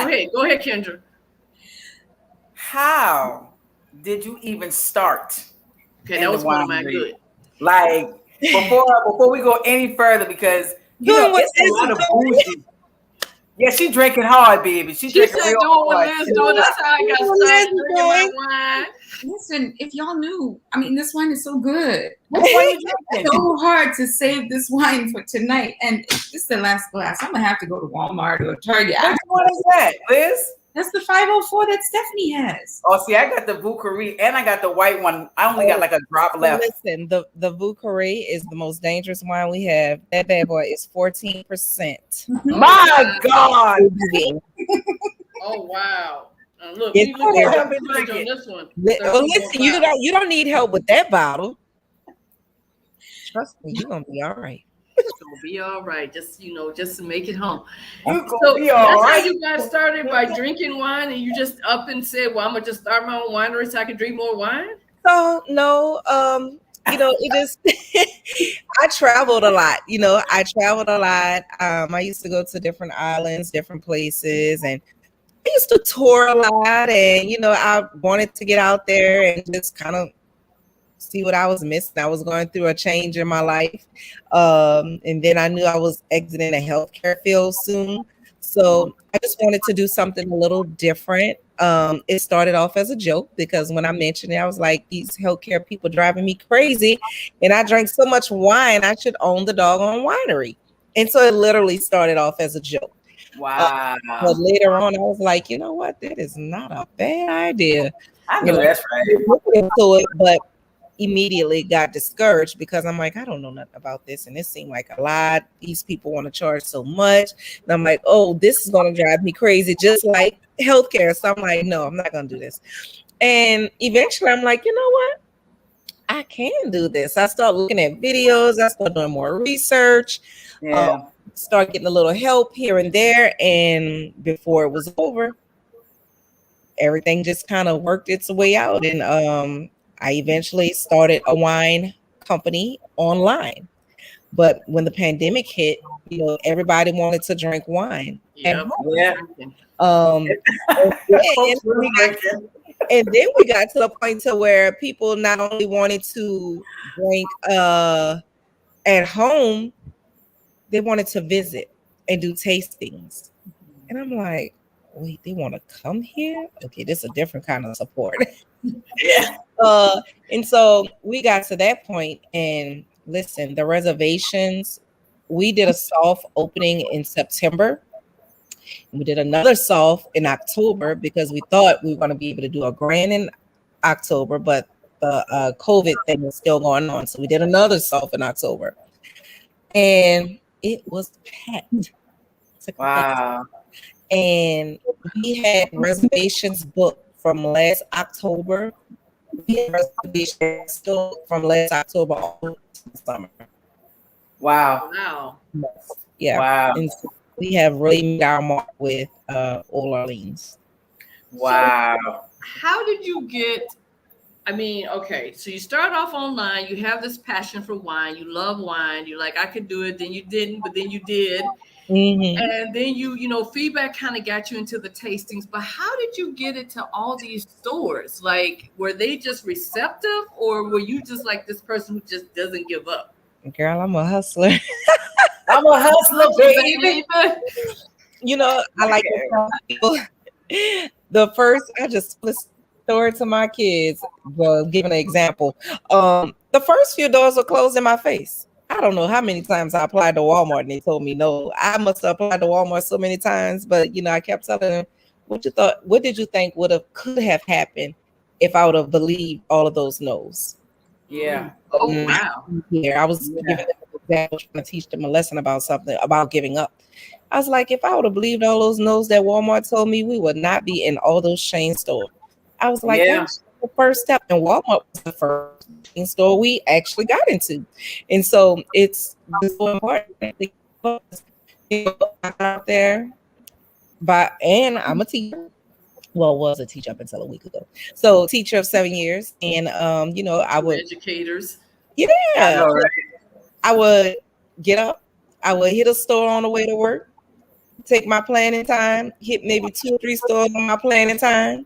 not? Go ahead, Kyndra. How did you even start Okay, in that the was one of my winery? good. Like before we go any further, because Doing what it's a Liz lot is of doing. bougie. Yeah, she drinking hard, baby. She She drinking said, real "Doing what hard. Liz doing." That's how I got started drinking my wine. Listen, if y'all knew, I mean, this wine is so good. Which one you drinking? So hard to save this wine for tonight, and this is the last glass. I'm gonna have to go to Walmart or Target. Which one is that, Liz? That's the 504 that Stephanie has. Oh, see, I got the Vucari and I got the white one. I only got like a drop left. Listen, the Vucari is the most dangerous wine we have. That bad boy is 14%. My God! Oh wow! Look, It's we look help at me drink on it. this one. Oh, listen, you don't need help with that bottle. Trust me, you're gonna be all right. It's gonna be all right. Just just to make it home. You So gonna be all that's right. how you got started, by drinking wine, and you just up and said, "Well, I'm gonna just start my own winery so I can drink more wine." So no, it just I traveled a lot. I used to go to different islands, different places, and I used to tour a lot. And I wanted to get out there and just kind of see what I was missing. I was going through a change in my life, and then I knew I was exiting the healthcare field soon. So I just wanted to do something a little different. It started off as a joke, because when I mentioned it, I was like, these healthcare people driving me crazy, and I drank so much wine, I should own the doggone winery. And so it literally started off as a joke. Wow. But later on, I was like, you know what? That is not a bad idea. I know that's right. Looking into it, but immediately got discouraged, because I'm like, I don't know nothing about this, and it seemed like a lot. These people want to charge so much, and I'm like, oh, this is going to drive me crazy, just like healthcare. So I'm like, no, I'm not going to do this. And eventually I'm like, you know what? I can do this. I start looking at videos. I start doing more research. Start getting a little help here and there. And before it was over, everything just kind of worked its way out. And I eventually started a wine company online. But when the pandemic hit, everybody wanted to drink wine. Yeah. And then we got to the point to where people not only wanted to drink at home, they wanted to visit and do tastings. And I'm like, wait, they want to come here? Okay, this is a different kind of support. And so we got to that point, and listen, the reservations, we did a soft opening in September. We did another soft in October, because we thought we were going to be able to do a grand in October, but the COVID thing was still going on. So we did another soft in October, and it was packed. Wow. And we had reservations booked from last October. We had reservations still from last October all to the summer. Wow. Yeah. Wow. And so we have really made our mark with Old Orleans. Wow. So how did you get? I mean, okay, so you start off online. You have this passion for wine. You love wine. You're like, I could do it. Then you didn't, but then you did. Mm-hmm. And then feedback kind of got you into the tastings. But how did you get it to all these stores? Like, were they just receptive, or were you just like this person who just doesn't give up? Girl, I'm a hustler. I'm a hustler, baby. I like to tell people I just split story to my kids. Well, giving an example, the first few doors were closed in my face. I don't know how many times I applied to Walmart and they told me no. I must have applied to Walmart so many times, but I kept telling them, what did you think could have happened if I would have believed all of those no's? Yeah. Oh wow. Yeah, I was giving them an example, trying to teach them a lesson about something, about giving up. I was like, if I would have believed all those no's that Walmart told me, we would not be in all those chain stores. I was like, that's the first step, and Walmart was the first chain store we actually got into. And so it's so important to out there. And I'm a teacher. Well, was a teacher up until a week ago. So teacher of 7 years. And I would educators. Yeah. I know, right? I would get up, I would hit a store on the way to work, take my planning time, hit maybe 2 or 3 stores on my planning time,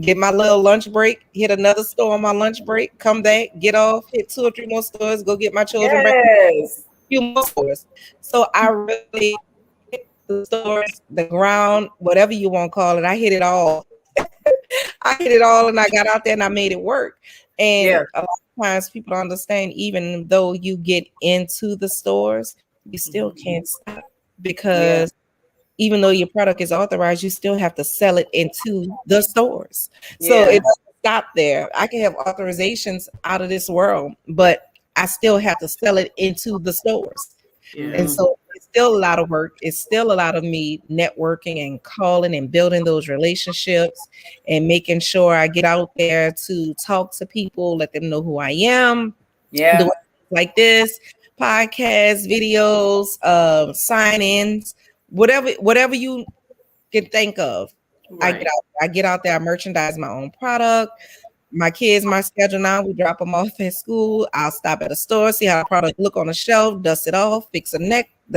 get my little lunch break, hit another store on my lunch break, come back, get off, hit 2 or 3 more stores, go get my children back, Yes. few more stores. So I really hit the stores, the ground, whatever you want to call it. I hit it all. I hit it all, and I got out there and I made it work. And Yeah. a lot of times people don't understand, even though you get into the stores, you still can't stop, because even though your product is authorized, you still have to sell it into the stores. So Yeah. it doesn't stop there. I can have authorizations out of this world, but I still have to sell it into the stores. Yeah. And so it's still a lot of work. It's still a lot of me networking and calling and building those relationships and making sure I get out there to talk to people, let them know who I am. Yeah. Doing like this, podcasts, videos, sign-ins, whatever you can think of. Right. I get out there, I merchandise my own product. My kids, my schedule now, we drop them off at school. I'll stop at a store, see how the product look on the shelf, dust it off, fix the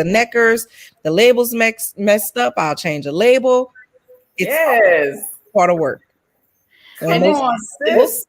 neckers, the labels messed up. I'll change the label. It's Yes. part of work. Come on, sis.